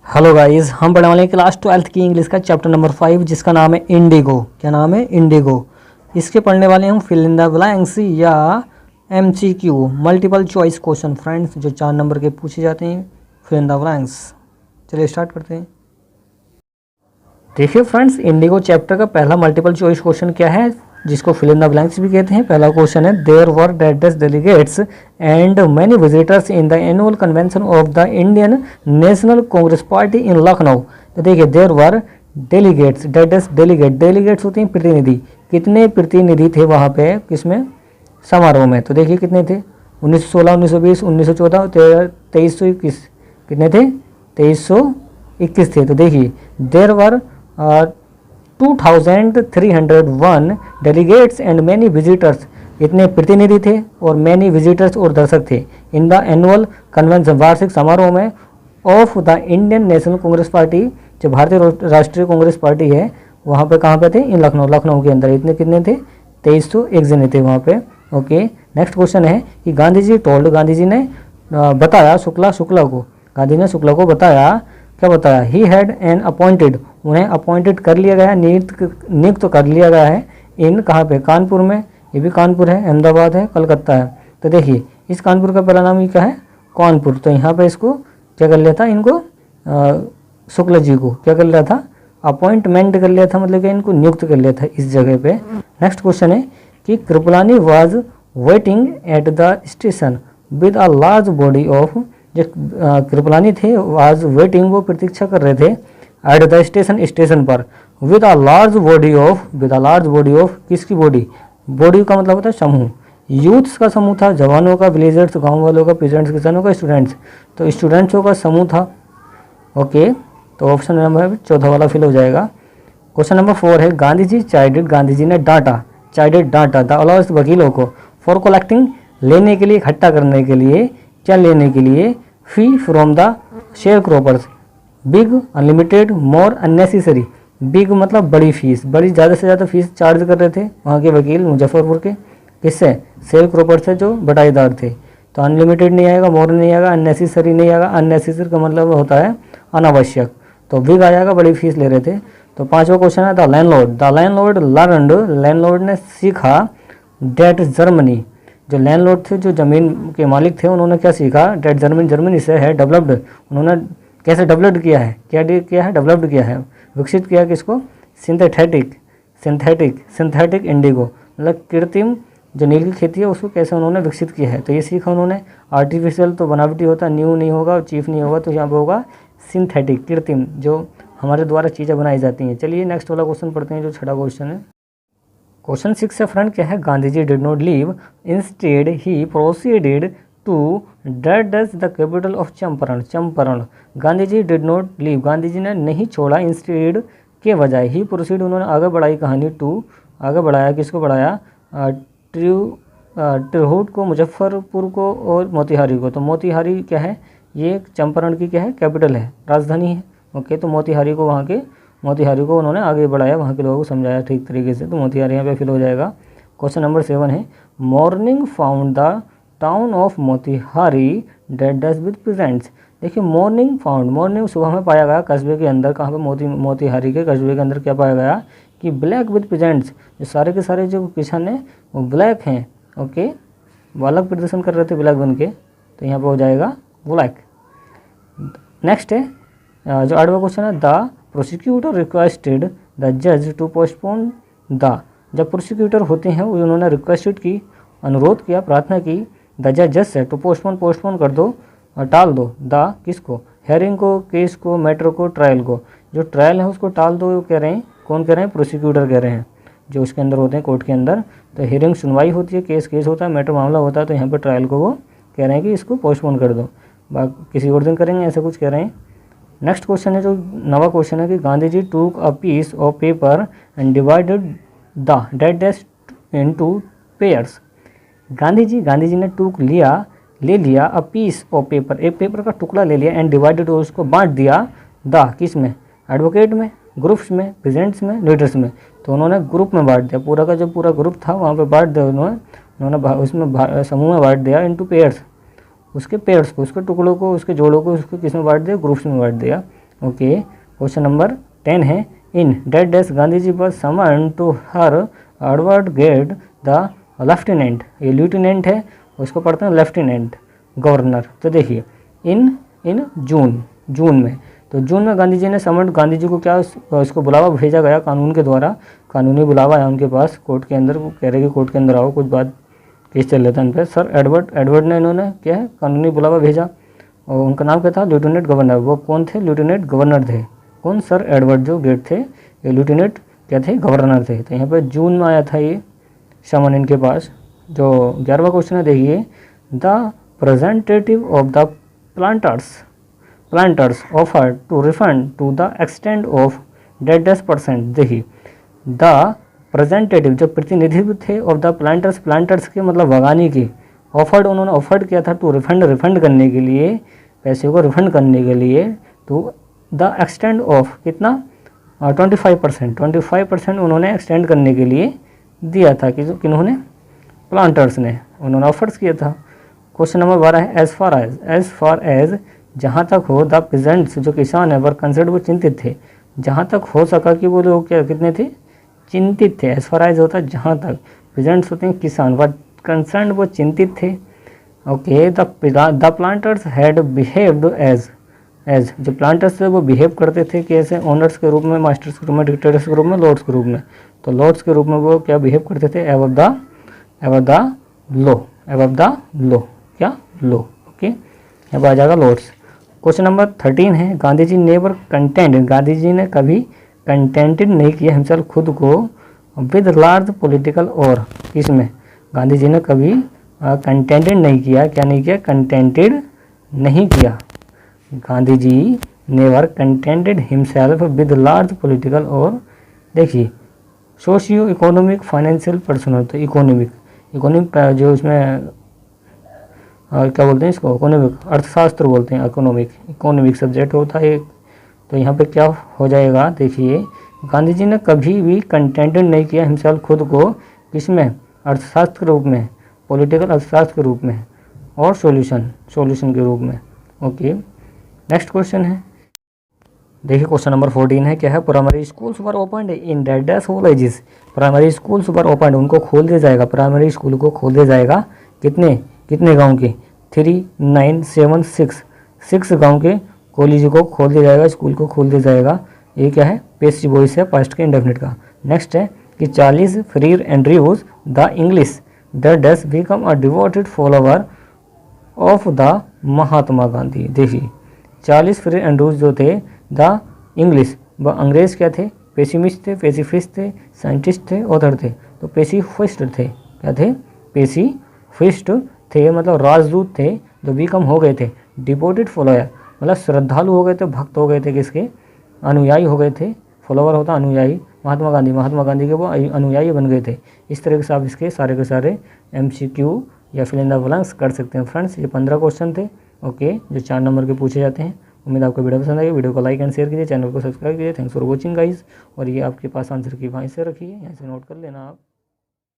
Hello guys, हम पढ़ने वाले हैं क्लास 12th की इंग्लिश का चैप्टर नंबर 5 जिसका नाम है इंडिगो। क्या नाम है? इंडिगो। इसके पढ़ने वाले हम फिल इन द ब्लैंक्स या MCQ multiple choice question friends, जो 4 नंबर के पूछे जाते हैं। Fill in the blanks. चलिए स्टार्ट करते हैं। देखिए फ्रेंड्स, इंडिगो चैप्टर का पहला मल्टीपल चॉइस क्वेश्चन क्या है, जिसको फिल इन द ब्लैंक्स भी कहते हैं। पहला क्वेश्चन है, there were detest delegates and many visitors in the annual convention of the Indian National Congress party in Lucknow. तो देखिए, there were delegates, detest delegates होते हैं प्रतिनिधि। कितने प्रतिनिधि थे वहाँ पे, किसमें? समारोह में। तो देखिए कितने थे, 1916, 1920, 1914, 2321। कितने थे? 2321 थे। तो देखिए, there were 2301 delegates and many visitors. इतने प्रतिनिधि थे और मैनी विजिटर्स और दर्शक थे इन द एनुअल कन्वेंशन, वार्षिक समारोह में, of the Indian National Congress party, जो भारतीय राष्ट्रीय कांग्रेस पार्टी है, वहाँ पे कहाँ पे थे? इन लखनऊ के अंदर। इतने कितने थे? 2301 जने थे वहाँ पे। ओके, नेक्स्ट क्वेश्चन है कि गांधी जी टोल्ड, गांधी जी ने बताया शुक्ला को, गांधी ने शुक्ला को बताया, क्या बताया? ही हैड एन अपॉइंटेड, उन्हें अपॉइंटेड कर लिया गया है, नियुक्त तो कर लिया गया है। इन कहाँ पे? कानपुर में। ये भी कानपुर है, अहमदाबाद है, कलकत्ता है। तो देखिए, इस कानपुर का पहला नाम ये क्या है? कानपुर। तो यहाँ पे इसको क्या कर लिया था? इनको शुक्ला जी को क्या कर लिया था? अपॉइंटमेंट कर लिया था, मतलब कि इनको नियुक्त कर लिया था इस जगह पे। नेक्स्ट क्वेश्चन है कि Kripalani was waiting at the station with a large body of, जो कृपलानी थे, वाज वेटिंग, वो प्रतीक्षा कर रहे थे, एट द स्टेशन पर, with a large body of, किसकी बॉडी? बॉडी का मतलब होता है समूह। यूथ्स का समूह था, जवानों का, विलेजर्स गांव वालों का, पीजेंट्स किसानों का, स्टूडेंट्स, तो स्टूडेंट्सों का समूह था। ओके, तो ऑप्शन नंबर 14 वाला फिल हो जाएगा। क्वेश्चन नंबर 4 है, गांधी जी चाइडेड, गांधी जी ने डांटा, द अलाउंस वकीलों को, फॉर कलेक्टिंग, लेने के लिए, इकट्ठा करने के लिए, क्या लेने के लिए? फी from the share croppers, big, unlimited, more, unnecessary. Big मतलब बड़ी फीस, बड़ी ज़्यादा से ज़्यादा फीस चार्ज कर रहे थे वहाँ के वकील मुजफ्फरपुर के। किससे? शेयर क्रॉपर से, जो बटाईदार थे। तो अनलिमिटेड नहीं आएगा, मोर नहीं आएगा, अननेसेसरी नहीं आएगा। अननेसेसरी का मतलब होता है अनावश्यक, तो बिग आ जाएगा, बड़ी फीस ले रहे थे। तो 5वां क्वेश्चन है, द लैंडलॉर्ड लर्नड, लैंडलॉर्ड ने सीखा, डेट जर्मनी, जो लैंडलॉर्ड थे, जो जमीन के मालिक थे, उन्होंने क्या सीखा? डेट जर्मनी से है, डेवलप्ड, उन्होंने कैसे डेवलप्ड किया है? क्या किया है? डेवलप्ड किया है, विकसित किया किसको? सिंथेटिक इंडिगो, मतलब कृत्रिम जो नील की खेती है उसको कैसे उन्होंने विकसित किया है। तो ये सीखा उन्होंने। आर्टिफिशियल तो बनावटी होता, न्यू नहीं होगा, चीफ नहीं होगा, तो यहाँ पे होगा सिंथेटिक, कृत्रिम, जो हमारे द्वारा चीज़ें बनाई जाती हैं। चलिए नेक्स्ट वाला क्वेश्चन पढ़ते हैं, जो 6वां क्वेश्चन है। क्वेश्चन 6 है फ्रेंड, क्या है? Gandhi ji did not leave, instead he proceeded to the capital of Champaran. Gandhi ji did not leave, Gandhi ji ने नहीं छोड़ा, इंस्टेड के बजाय, ही प्रोसीड, उन्होंने आगे बढ़ाई कहानी, टू, आगे बढ़ाया, किसको बढ़ाया? तिरहुत को, मुजफ्फरपुर को और मोतिहारी को। तो मोतिहारी क्या है? ये चंपारण की क्या है? कैपिटल है, राजधानी है। ओके, तो मोतिहारी को, वहाँ के मोतिहारी को उन्होंने आगे बढ़ाया, वहाँ के लोगों को समझाया ठीक तरीके से। तो मोतिहारी यहाँ पे फिल हो जाएगा। क्वेश्चन नंबर 7 है, morning found the town of Motihari dead dash with presents. देखिए, मॉर्निंग फाउंड, मॉर्निंग सुबह में पाया गया कस्बे के अंदर, कहाँ पे? मोतिहारी के कस्बे के अंदर क्या पाया गया? कि ब्लैक विद प्रेजेंट्स, जो सारे के सारे जो किसान हैं वो ब्लैक हैं। ओके, वो अलग प्रदर्शन कर रहे थे ब्लैक बन के, तो यहाँ पे हो जाएगा ब्लैक। नेक्स्ट है जो 8वां क्वेश्चन है, द प्रोसिक्यूटर रिक्वेस्टेड द जज टू पोस्टपोन द, जब प्रोसिक्यूटर होते हैं उन्होंने रिक्वेस्टेड की, अनुरोध किया, प्रार्थना की, द जज से, टू पोस्टपोन कर दो, टाल दो, द किसको? हेयरिंग को, केस को, मैटर को, ट्रायल को। जो ट्रायल है उसको टाल दो, कह रहे हैं, कौन कह रहे हैं? प्रोसिक्यूटर कह रहे हैं, जो उसके अंदर होते हैं कोर्ट के अंदर। तो हियरिंग सुनवाई होती है, केस होता है, मैटर मामला होता है, तो यहाँ पर ट्रायल को वो कह रहे हैं कि इसको पोस्टपोन कर दो, किसी और दिन करेंगे, ऐसा कुछ कह रहे हैं। नेक्स्ट क्वेश्चन है जो 9वां क्वेश्चन है कि Gandhi ji took a piece of paper and divided the dead dash into pairs. Gandhi ji ने ले लिया अ पीस ऑफ पेपर, एक पेपर का टुकड़ा ले लिया, एंड डिवाइडेड, उसको बांट दिया, द किस में? एडवोकेट में, ग्रुप्स में, प्रेजेंट्स में, लीडर्स में। तो उन्होंने ग्रुप में बांट दिया, पूरा का जो पूरा ग्रुप था वहाँ पे बांट दिया उन्होंने उसमें समूह में बांट दिया, इनटू पेयर्स, उसके पेयर्स को, उसके टुकड़ों को, उसके जोड़ों को, उसको किस में बांट दिया? ग्रुप्स में बांट दिया। ओके, क्वेश्चन नंबर 10 है, in that days Gandhi ji was summon to her Edward Gait the lieutenant. ये लेफ्टिनेंट है, उसको पढ़ते हैं लेफ्टिनेंट गवर्नर। तो देखिए इन जून में, तो जून में गांधी जी ने समन, गांधी जी को क्या उसको बुलावा भेजा गया कानून के द्वारा, कानूनी बुलावा है उनके पास कोर्ट के अंदर। वो कह रहे कि कोर्ट के अंदर आओ, कुछ बात केस चल रहा था उन पर। सर एडवर्ड ने इन्होंने क्या है कानूनी बुलावा भेजा, और उनका नाम क्या था, लेफ्टिनेंट गवर्नर। वो कौन थे, लेफ्टिनेंट गवर्नर थे। कौन, सर एडवर्ड जो गेट थे, ये लेफ्टिनेंट क्या थे, गवर्नर थे। तो यहाँ पर जून में आया था ये समन इनके पास। जो 11वां क्वेश्चन है देखिए, the representative of the planters offer to refund to the extent of %। देखिए द रिप्रेजेंटेटिव जो प्रतिनिधित्व थे ऑफ द प्लांटर्स के मतलब बगानी के, उन्होंने ऑफर्ड किया था टू रिफंड करने के लिए, पैसे को रिफंड करने के लिए, तो द एक्सटेंड ऑफ कितना 25% उन्होंने एक्सटेंड करने के लिए दिया था कि किन्होंने, प्लांटर्स ने, उन्होंने ऑफर्स किया था। क्वेश्चन नंबर 12 है, एज फार एज जहाँ तक हो द पेजेंट्स जो किसान है वर कंसर्न वो चिंतित थे। जहाँ तक हो सका कि वो लोग क्या कितने थे, चिंतित थे। एज फार एज होता है जहाँ तक, पेजेंट्स होते हैं किसान, वर कंसर्न वो चिंतित थे। Okay, the planters had behaved as जो प्लांटर्स थे वो बिहेव करते थे कैसे, ओनर्स के रूप में, मास्टर्स के रूप में, डिक्टेटर्स के रूप में, लॉर्ड्स के रूप में। तो लॉर्ड्स के रूप में वो क्या बिहेव करते थे, एबव द लो, क्या लो। ओके, अब आ जाएगा लॉर्ड्स। क्वेश्चन नंबर 13 है, गांधी जी नेवर कंटेंटेड, गांधी जी ने कभी कंटेंटेड नहीं किया हिमसेल्फ खुद को विद लार्ज पॉलिटिकल, और इसमें गांधी जी ने कभी कंटेंटेड नहीं किया, क्या नहीं किया, कंटेंटेड नहीं किया। Gandhi ji never contented himself with large political, और देखिए सोशियो इकोनॉमिक फाइनेंशियल पर्सनल, तो इकोनॉमिक जो इसमें क्या बोलते हैं इसको, इकोनॉमिक अर्थशास्त्र बोलते हैं, इकोनॉमिक सब्जेक्ट होता है। तो यहाँ पे क्या हो जाएगा, देखिए गांधी जी ने कभी भी कंटेंटेड नहीं किया हिमसेल्फ खुद को, किसमें, अर्थशास्त्र के रूप में, पॉलिटिकल अर्थशास्त्र के रूप में, और सॉल्यूशन के रूप में। ओके, नेक्स्ट क्वेश्चन है, देखिए क्वेश्चन नंबर 14 है, क्या है, primary schools were opened in deads villages. Primary schools were opened, उनको खोल दिया जाएगा, प्राइमरी स्कूल को खोल दिया जाएगा, कितने गांव के, 3, 9, 7, 6 गांव के कॉलेज को खोल दिया जाएगा, स्कूल को खोल दिया जाएगा। ये क्या है, पेसिव वॉइस है, पास्ट के इंडेफिनिट का। नेक्स्ट है कि 40 free Andrews the English the thus become a devoted follower of the Mahatma Gandhi. देखिए 40 फ्री एंड्रयूज जो थे द इंग्लिश, वह अंग्रेज क्या थे, पेसिफिस्ट थे, साइंटिस्ट थे, ऑथर थे। तो पेसिफिस्ट थे, क्या थे, पेसिफिस्ट थे, मतलब राजदूत थे, जो बिकम हो गए थे डिवोटेड फॉलोअर, मतलब श्रद्धालु हो गए थे, भक्त हो गए थे, किसके, अनुयायी हो गए थे। फॉलोवर होता अनुयायी, महात्मा गांधी के वो अनुयायी बन गए थे। इस तरह से आप इसके सारे के सारे MCQ या फिल इन द ब्लैंक्स कर सकते हैं। फ्रेंड्स ये 15 क्वेश्चन थे, ओके, जो 4 नंबर के पूछे जाते हैं। उम्मीद आपको वीडियो पसंद आई, वीडियो को लाइक एंड शेयर कीजिए, चैनल को सब्सक्राइब कीजिए। Thanks for watching guys. और ये आपके पास आंसर की वहीं से रखिए, यहाँ से नोट कर लेना आप।